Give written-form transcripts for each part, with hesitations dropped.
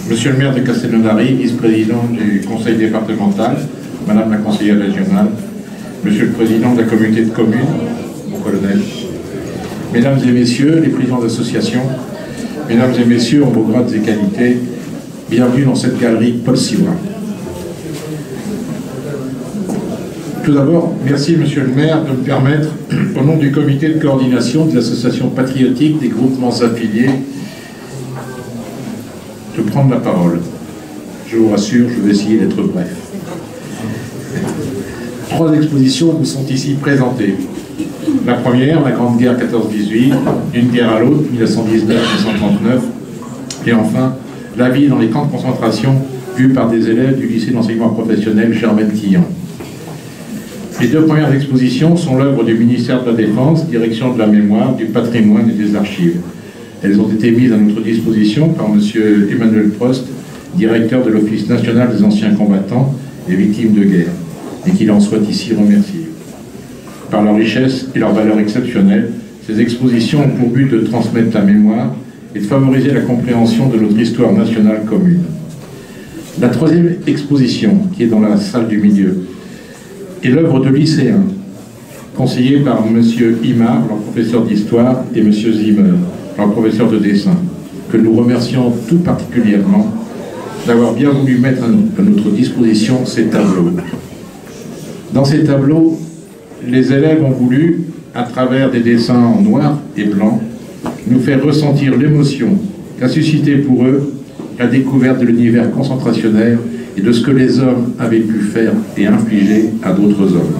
Monsieur le maire de Castelnaudary, vice-président du conseil départemental, madame la conseillère régionale, monsieur le président de la communauté de communes, mon colonel, mesdames et messieurs les présidents d'associations, mesdames et messieurs en vos grades et qualités, bienvenue dans cette galerie Paul Sivois. Tout d'abord, merci monsieur le maire de me permettre, au nom du comité de coordination de l'association patriotique des groupements affiliés, de prendre la parole. Je vous rassure, je vais essayer d'être bref. 3 expositions vous sont ici présentées. La première, la Grande Guerre 14-18, d'une guerre à l'autre, 1919-1939, et enfin, la vie dans les camps de concentration, vue par des élèves du lycée d'enseignement professionnel Germaine-Tillon. Les 2 premières expositions sont l'œuvre du ministère de la Défense, direction de la mémoire, du patrimoine et des archives. Elles ont été mises à notre disposition par M. Emmanuel Prost, directeur de l'Office national des anciens combattants et victimes de guerre, et qu'il en soit ici remercié. Par leur richesse et leur valeur exceptionnelle, ces expositions ont pour but de transmettre la mémoire et de favoriser la compréhension de notre histoire nationale commune. La 3e exposition, qui est dans la salle du milieu, est l'œuvre de lycéens, conseillés par M. Imard, leur professeur d'histoire, et M. Zimmer, leur professeur de dessin, que nous remercions tout particulièrement d'avoir bien voulu mettre à notre disposition ces tableaux. Dans ces tableaux, les élèves ont voulu, à travers des dessins en noir et blanc, nous faire ressentir l'émotion qu'a suscité pour eux la découverte de l'univers concentrationnaire et de ce que les hommes avaient pu faire et infliger à d'autres hommes.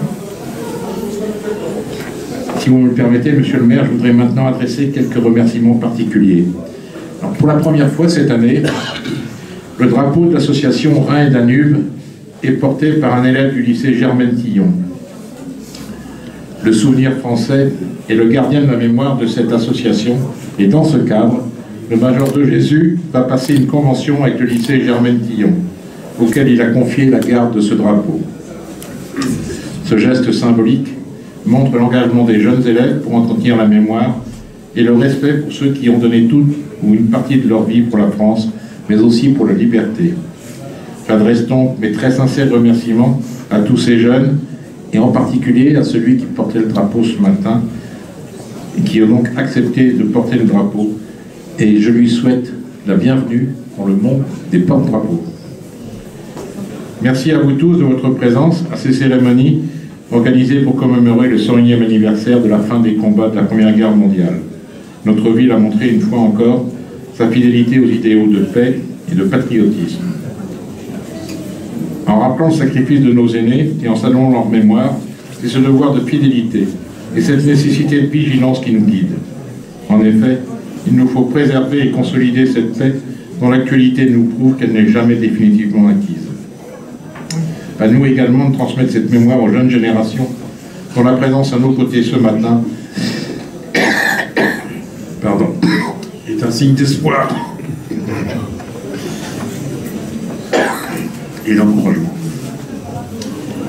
Si vous me le permettez, monsieur le maire, je voudrais maintenant adresser quelques remerciements particuliers. Alors, pour la première fois cette année, le drapeau de l'association Rhin et Danube est porté par un élève du lycée Germaine-Tillon. Le Souvenir français est le gardien de la mémoire de cette association, et dans ce cadre, le major de Jésus va passer une convention avec le lycée Germaine-Tillon, auquel il a confié la garde de ce drapeau. Ce geste symbolique montre l'engagement des jeunes élèves pour entretenir la mémoire et le respect pour ceux qui ont donné toute ou une partie de leur vie pour la France, mais aussi pour la liberté. J'adresse donc mes très sincères remerciements à tous ces jeunes, et en particulier à celui qui portait le drapeau ce matin, et qui a donc accepté de porter le drapeau, et je lui souhaite la bienvenue dans le monde des porte-drapeaux. Merci à vous tous de votre présence à ces cérémonies organisées pour commémorer le 101e anniversaire de la fin des combats de la Première Guerre mondiale. Notre ville a montré une fois encore sa fidélité aux idéaux de paix et de patriotisme. En rappelant le sacrifice de nos aînés et en saluant leur mémoire, c'est ce devoir de fidélité et cette nécessité de vigilance qui nous guide. En effet, il nous faut préserver et consolider cette paix dont l'actualité nous prouve qu'elle n'est jamais définitivement acquise. À nous également de transmettre cette mémoire aux jeunes générations dont la présence à nos côtés ce matin est un signe d'espoir et d'encouragement.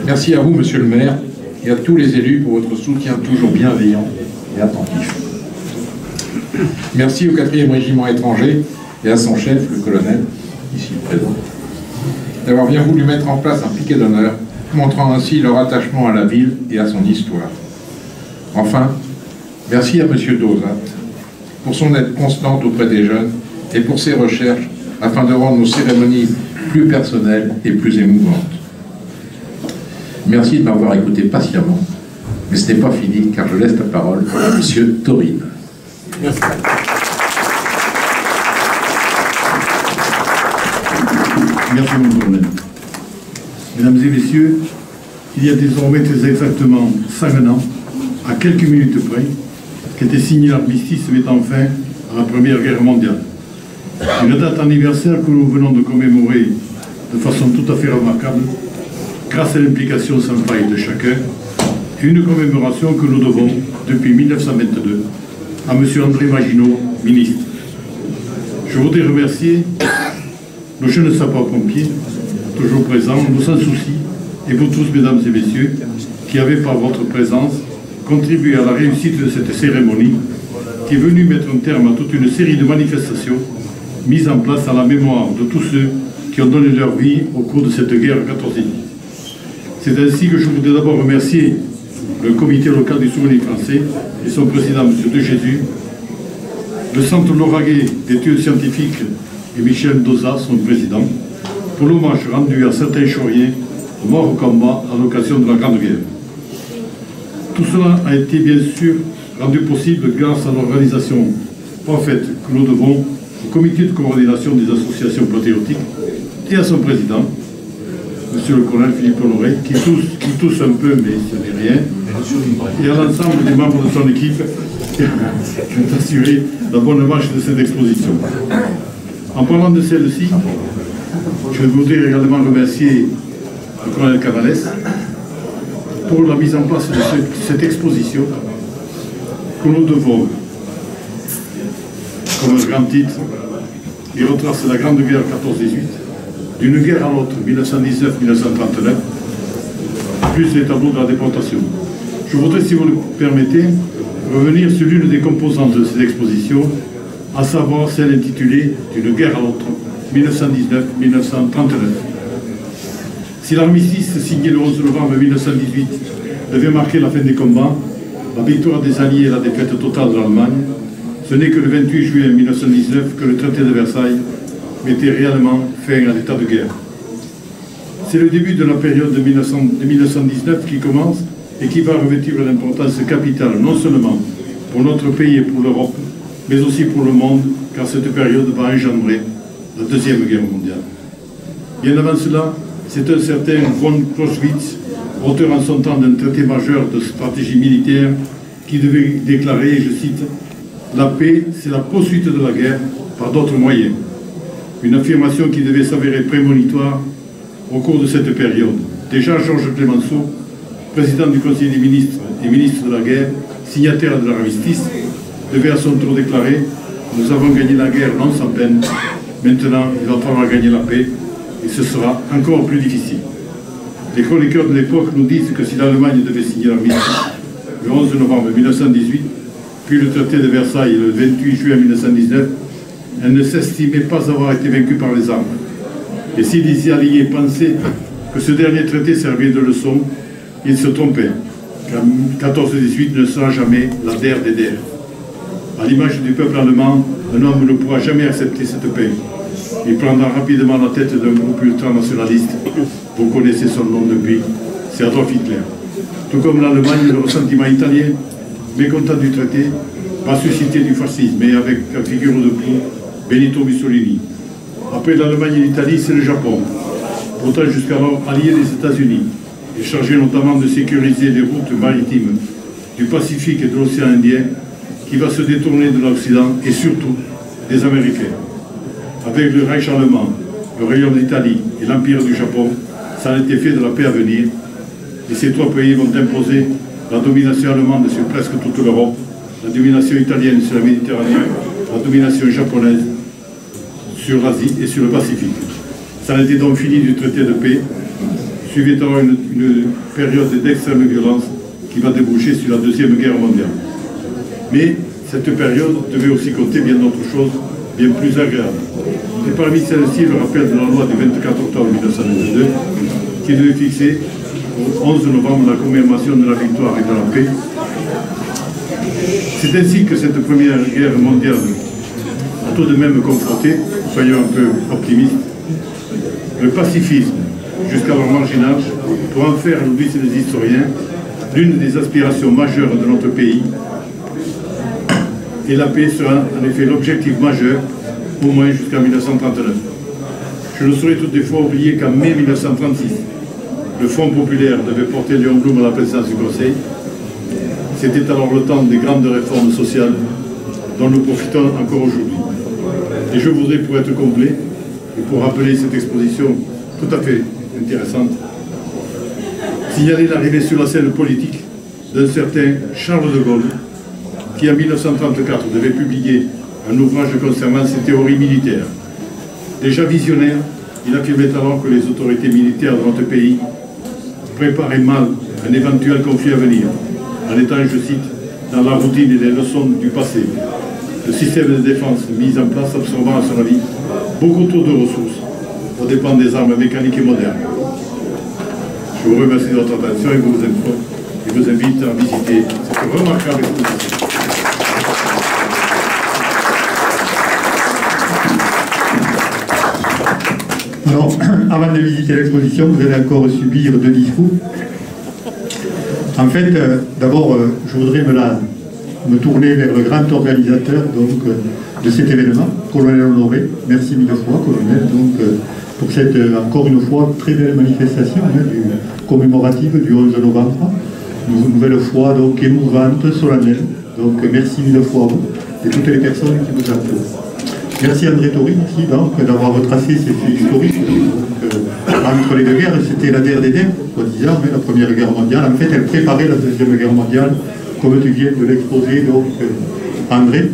Merci à vous, monsieur le maire, et à tous les élus pour votre soutien toujours bienveillant et attentif. Merci au 4e régiment étranger et à son chef, le colonel, ici présent, d'avoir bien voulu mettre en place un piquet d'honneur, montrant ainsi leur attachement à la ville et à son histoire. Enfin, merci à M. Dozat pour son aide constante auprès des jeunes et pour ses recherches afin de rendre nos cérémonies plus personnelles et plus émouvantes. Merci de m'avoir écouté patiemment, mais ce n'est pas fini car je laisse la parole à M. Taurine. Merci. Merci, mon colonel. Mesdames et messieurs, il y a désormais très exactement 5 ans, à quelques minutes près, qu'était signé l'armistice mettant fin à la Première Guerre mondiale. Une date anniversaire que nous venons de commémorer de façon tout à fait remarquable, grâce à l'implication sans faille de chacun, et une commémoration que nous devons, depuis 1922, à M. André Maginot, ministre. Je voudrais remercier nos jeunes sapeurs-pompiers, toujours présents, nous sans souci, et vous tous, mesdames et messieurs, qui avez par votre présence contribué à la réussite de cette cérémonie, qui est venue mettre un terme à toute une série de manifestations mises en place à la mémoire de tous ceux qui ont donné leur vie au cours de cette guerre 14e. C'est ainsi que je voudrais d'abord remercier le comité local du souvenir français et son président, M. De Jésus, le centre Lauragais d'études scientifiques et Michel Doza, son président, pour l'hommage rendu à certains choriens morts au combat à l'occasion de la Grande Guerre. Tout cela a été bien sûr rendu possible grâce à l'organisation parfaite que nous devons au comité de coordination des associations patriotiques et à son président, M. le colonel Philippe Honoré, qui tousse un peu, mais ce n'est rien, et à l'ensemble des membres de son équipe qui ont assuré la bonne marche de cette exposition. En parlant de celle-ci, je voudrais également remercier le colonel Canales pour la mise en place de cette exposition que nous devons, comme un grand titre, qui retrace la Grande Guerre 14-18, d'une guerre à l'autre, 1919-1939, plus les tableaux de la déportation. Je voudrais, si vous le permettez, revenir sur l'une des composantes de cette exposition, à savoir celle intitulée « D'une guerre à l'autre, 1919-1939 ». Si l'armistice signé le 11 novembre 1918 devait marquer la fin des combats, la victoire des Alliés et la défaite totale de l'Allemagne, ce n'est que le 28 juillet 1919 que le traité de Versailles mettait réellement fin à l'état de guerre. C'est le début de la période de 1919 qui commence et qui va revêtir une importance capitale, non seulement pour notre pays et pour l'Europe, mais aussi pour le monde, car cette période va engendrer la Deuxième Guerre mondiale. Bien avant cela, c'est un certain von Clausewitz, auteur en son temps d'un traité majeur de stratégie militaire, qui devait déclarer, et je cite, « La paix, c'est la poursuite de la guerre par d'autres moyens ». Une affirmation qui devait s'avérer prémonitoire au cours de cette période. Déjà, Georges Clemenceau, président du Conseil des ministres et ministre de la guerre, signataire de l'armistice, devait à son tour déclarer « Nous avons gagné la guerre non sans peine, maintenant il va falloir gagner la paix, et ce sera encore plus difficile ». Les chroniqueurs de l'époque nous disent que si l'Allemagne devait signer l'armistice le 11 novembre 1918, puis le traité de Versailles le 28 juin 1919, elle ne s'estimait pas avoir été vaincue par les armes. Et si les Alliés pensaient que ce dernier traité servait de leçon, ils se trompaient, car 14-18 ne sera jamais la der des der. À l'image du peuple allemand, un homme ne pourra jamais accepter cette paix. Il prendra rapidement la tête d'un groupe ultranationaliste. Vous connaissez son nom depuis, c'est Adolf Hitler. Tout comme l'Allemagne, le ressentiment italien, mécontent du traité, va susciter du fascisme, et avec la figure de proue, Benito Mussolini. Après l'Allemagne et l'Italie, c'est le Japon, pourtant jusqu'alors allié des États-Unis, et chargé notamment de sécuriser les routes maritimes du Pacifique et de l'océan Indien, qui va se détourner de l'Occident et surtout des Américains. Avec le Reich allemand, le Royaume d'Italie et l'Empire du Japon, ça a été fait de la paix à venir, et ces trois pays vont imposer la domination allemande sur presque toute l'Europe, la domination italienne sur la Méditerranée, la domination japonaise sur l'Asie et sur le Pacifique. Ça a été donc fini du traité de paix, suivait alors une période d'extrême violence qui va déboucher sur la Deuxième Guerre mondiale. Mais cette période devait aussi compter bien d'autres choses, bien plus agréables. Et parmi celles-ci, le rappel de la loi du 24 octobre 1922, qui devait fixer au 11 novembre la commémoration de la victoire et de la paix. C'est ainsi que cette première guerre mondiale a tout de même confronté, soyons un peu optimistes, le pacifisme, jusqu'alors marginal, pour en faire, nous disent les historiens, l'une des aspirations majeures de notre pays. Et la paix sera en effet l'objectif majeur, au moins jusqu'en 1939. Je ne saurais toutefois oublier qu'en mai 1936, le Front populaire devait porter Léon Blum à la présidence du Conseil. C'était alors le temps des grandes réformes sociales dont nous profitons encore aujourd'hui. Et je voudrais, pour être complet, et pour rappeler cette exposition tout à fait intéressante, signaler l'arrivée sur la scène politique d'un certain Charles de Gaulle, qui en 1934 devait publier un ouvrage concernant ses théories militaires. Déjà visionnaire, il affirmait alors que les autorités militaires de notre pays préparaient mal un éventuel conflit à venir, en étant, je cite, dans la routine et les leçons du passé. Le système de défense mis en place absorbant à son avis beaucoup trop de ressources aux dépens des armes mécaniques et modernes. Je vous remercie de votre attention et vous invite à visiter cette remarquable exposition. Alors, avant de visiter l'exposition, vous allez encore subir 2 discours. En fait, d'abord, je voudrais me tourner vers le grand organisateur donc, de cet événement, Colonel Honoré. Merci mille fois, Colonel, donc, pour cette, encore une fois, très belle manifestation commémorative du 11 novembre. Une nouvelle fois, donc, émouvante, solennelle. Donc, merci mille fois à vous et toutes les personnes qui vous entourent. Merci André Tori aussi d'avoir retracé ces faits historiques. Entre les deux guerres, c'était la guerre des Dents, soi-disant, la Première Guerre mondiale. En fait, elle préparait la Deuxième Guerre mondiale, comme tu viens de l'exposer, donc André.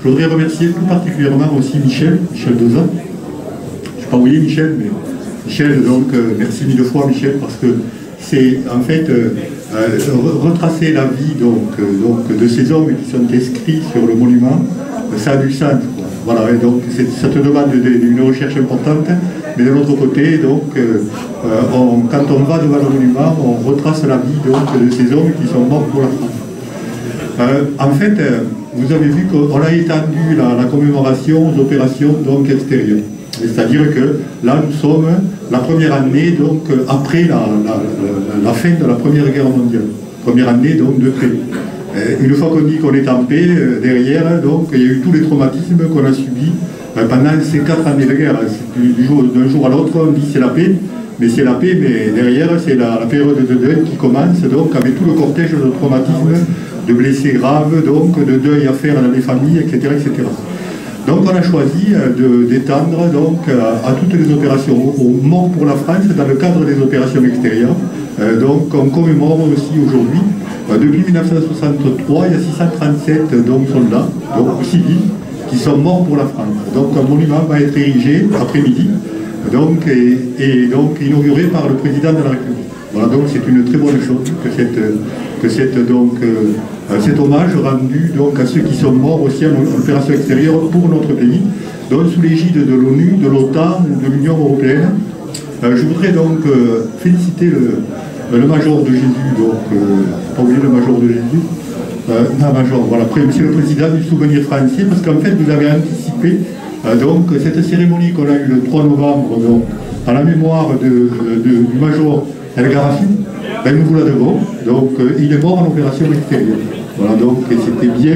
Je voudrais remercier plus particulièrement aussi Michel Dozan. Je ne sais pas où il est Michel, mais Michel, donc merci mille fois Michel, parce que c'est en fait retracer la vie de ces hommes qui sont inscrits sur le monument, ça a du sens. Voilà, et donc ça te demande une recherche importante, mais de l'autre côté, donc, quand on va devant le monument, on retrace la vie de ces hommes qui sont morts pour la France. En fait, vous avez vu qu'on a étendu la commémoration aux opérations donc, extérieures. C'est-à-dire que là, nous sommes la première année donc, après la fin de la Première Guerre mondiale. Première année donc, de paix. Une fois qu'on dit qu'on est en paix, derrière, donc, il y a eu tous les traumatismes qu'on a subis pendant ces 4 années de guerre. D'un jour à l'autre, on dit c'est la paix, mais c'est la paix, mais derrière, c'est la période de deuil qui commence, donc, avec tout le cortège de traumatismes, de blessés graves, donc, de deuil à faire dans les familles, etc. etc. Donc, on a choisi d'étendre à toutes les opérations, aux morts pour la France, dans le cadre des opérations extérieures. Donc, on commémore aussi aujourd'hui. Depuis 1963, il y a 637 soldats, donc civils, qui sont morts pour la France. Donc un monument va être érigé après-midi, et donc inauguré par le président de la République. Voilà, donc c'est une très bonne chose que cet hommage rendu donc, à ceux qui sont morts aussi en opération extérieure pour notre pays, donc sous l'égide de l'ONU, de l'OTAN, de l'Union européenne. Je voudrais donc féliciter le major de Jésus, donc, pas oublier le major de Jésus, voilà, Monsieur le Président du Souvenir français, parce qu'en fait vous avez anticipé donc, cette cérémonie qu'on a eue le 3 novembre, donc, à la mémoire du major El Gharafi, nous vous la devons, donc il est mort en opération extérieure. Voilà, donc c'était bien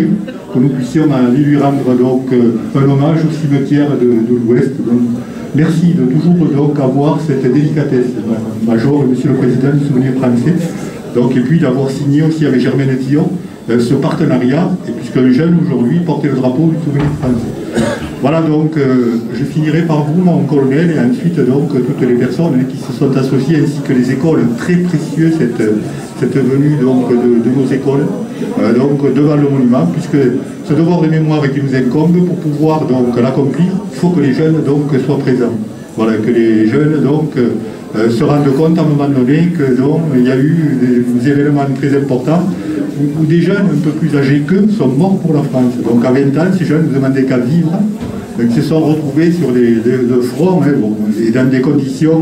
que nous puissions aller lui rendre donc, un hommage au cimetière de l'Ouest. Merci de toujours donc avoir cette délicatesse, Major, Monsieur le Président du Souvenir français, donc, et puis d'avoir signé aussi avec Germaine Tillon ce partenariat, et puisque les jeunes aujourd'hui portent le drapeau du Souvenir français. Voilà, donc je finirai par vous, mon colonel, et ensuite donc toutes les personnes qui se sont associées, ainsi que les écoles, très précieux cette venue donc, de nos écoles, donc devant le monument, puisque ce devoir de mémoire qui nous incombe, pour pouvoir donc l'accomplir, il faut que les jeunes donc soient présents. Voilà, que les jeunes donc se rendent compte à un moment donné que donc il y a eu des événements très importants où des jeunes un peu plus âgés qu'eux sont morts pour la France. Donc à 20 ans, ces jeunes ne demandaient qu'à vivre, donc ils se sont retrouvés sur le front, et dans des conditions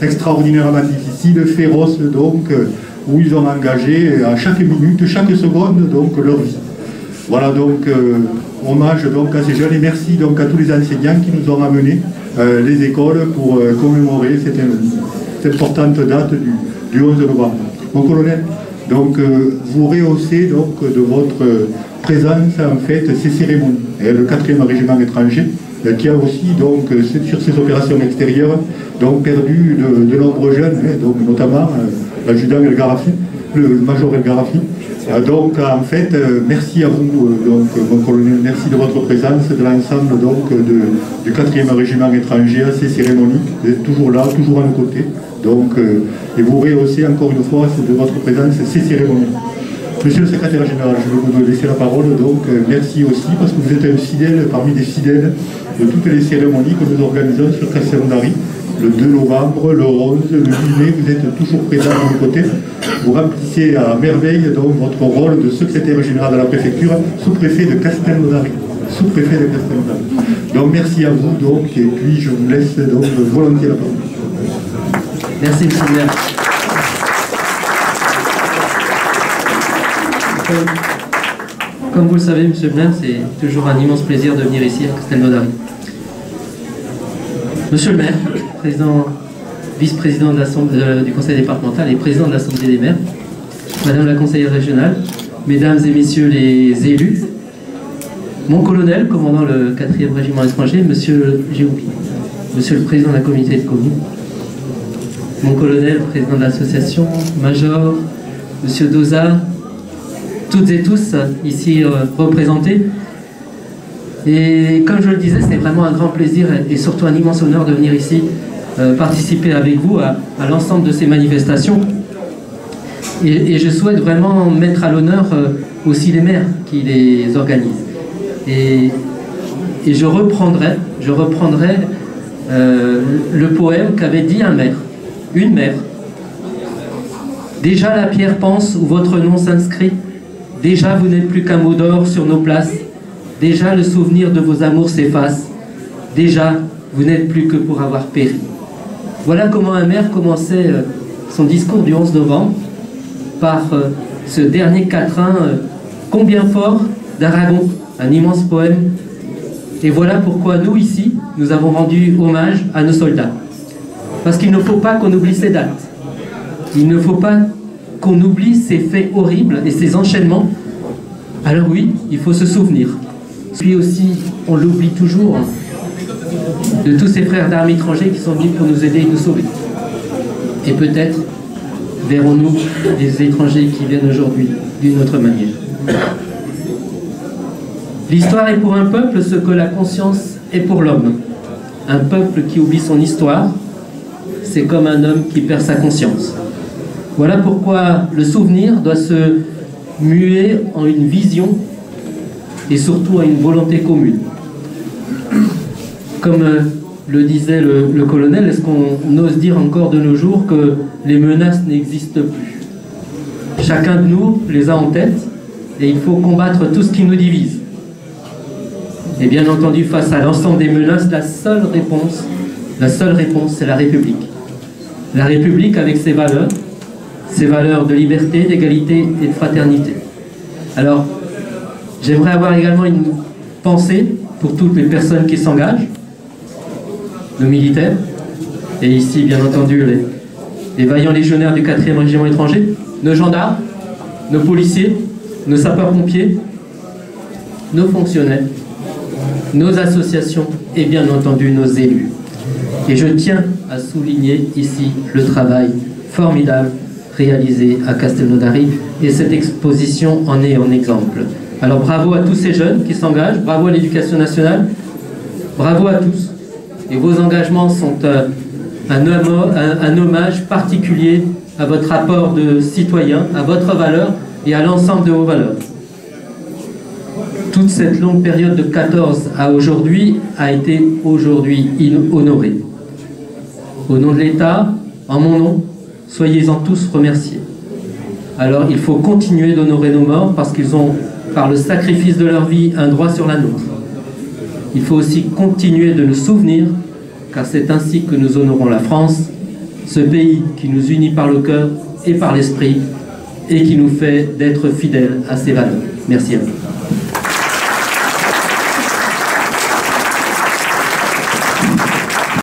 extraordinairement difficiles, féroces, donc, où ils ont engagé à chaque minute, chaque seconde, donc, leur vie. Voilà, donc, hommage donc, à ces jeunes, et merci donc, à tous les enseignants qui nous ont amené les écoles pour commémorer cette importante date du 11 novembre. Mon colonel, donc, vous rehaussez donc, de votre présence en fait ces cérémonies. Et le 4e régiment étranger, qui a aussi, donc, sur ces opérations extérieures, donc, perdu de nombreux jeunes, donc, notamment l'adjudant El Gharafi, le major El Gharafi. Donc, en fait, merci à vous, donc, mon colonel, merci de votre présence, de l'ensemble donc, du 4e régiment étranger à ces cérémonies. Vous êtes toujours là, toujours à nos côtés. Donc, et vous rehaussez encore une fois de votre présence ces cérémonies. Monsieur le secrétaire général, je vais vous laisser la parole. Donc, merci aussi parce que vous êtes un fidèle parmi les fidèles de toutes les cérémonies que nous organisons sur Castelnaudary. Le 2 novembre, le 11, le 8 mai, vous êtes toujours présents de nos côtés. Vous remplissez à merveille donc, votre rôle de secrétaire général de la préfecture, sous-préfet de Castelnaudary. Sous-préfet de Castelnaudary. Donc merci à vous, donc, et puis je vous laisse donc volontiers la parole. Merci, monsieur le maire. Comme vous le savez, monsieur le maire, c'est toujours un immense plaisir de venir ici à Castelnaudary. Monsieur le maire, vice-président du conseil départemental et président de l'Assemblée des maires, madame la conseillère régionale, mesdames et messieurs les élus, mon colonel, commandant le 4e régiment étranger, monsieur Géoupi, monsieur le président de la communauté de communes, mon colonel, président de l'association, major, monsieur Doza, toutes et tous ici représentés. Et comme je le disais, c'est vraiment un grand plaisir et surtout un immense honneur de venir ici participer avec vous à l'ensemble de ces manifestations. Et je souhaite vraiment mettre à l'honneur aussi les maires qui les organisent. Et je reprendrai le poème qu'avait dit un maire, une mère. Déjà la pierre pense où votre nom s'inscrit. Déjà vous n'êtes plus qu'un mot d'or sur nos places. Déjà le souvenir de vos amours s'efface. Déjà vous n'êtes plus que pour avoir péri. Voilà comment un maire commençait son discours du 11 novembre par ce dernier quatrain combien fort d'Aragon, un immense poème. Et voilà pourquoi nous ici, nous avons rendu hommage à nos soldats. Parce qu'il ne faut pas qu'on oublie ces dates. Il ne faut pas qu'on oublie ces faits horribles et ces enchaînements. Alors oui, il faut se souvenir. Puis aussi, on l'oublie toujours, de tous ces frères d'armes étrangers qui sont venus pour nous aider et nous sauver. Et peut-être verrons-nous des étrangers qui viennent aujourd'hui d'une autre manière. L'histoire est pour un peuple ce que la conscience est pour l'homme. Un peuple qui oublie son histoire, c'est comme un homme qui perd sa conscience. Voilà pourquoi le souvenir doit se muer en une vision et surtout à une volonté commune. Comme le disait le colonel, est-ce qu'on ose dire encore de nos jours que les menaces n'existent plus? Chacun de nous les a en tête et il faut combattre tout ce qui nous divise. Et bien entendu, face à l'ensemble des menaces, la seule réponse, c'est la République. La République avec ses valeurs de liberté, d'égalité et de fraternité. Alors, j'aimerais avoir également une pensée pour toutes les personnes qui s'engagent, nos militaires, et ici, bien entendu, les vaillants légionnaires du 4e régiment étranger, nos gendarmes, nos policiers, nos sapeurs-pompiers, nos fonctionnaires, nos associations et bien entendu nos élus. Et je tiens à souligner ici le travail formidable réalisé à Castelnaudary et cette exposition en est un exemple. Alors bravo à tous ces jeunes qui s'engagent, bravo à l'Éducation nationale, bravo à tous. Et vos engagements sont un hommage particulier à votre apport de citoyen, à votre valeur et à l'ensemble de vos valeurs. Toute cette longue période de 14 à aujourd'hui a été aujourd'hui honorée. Au nom de l'État, en mon nom, soyez-en tous remerciés. Alors il faut continuer d'honorer nos morts parce qu'ils ont, par le sacrifice de leur vie, un droit sur la nôtre. Il faut aussi continuer de nous souvenir, car c'est ainsi que nous honorons la France, ce pays qui nous unit par le cœur et par l'esprit et qui nous fait d'être fidèles à ses valeurs. Merci à vous.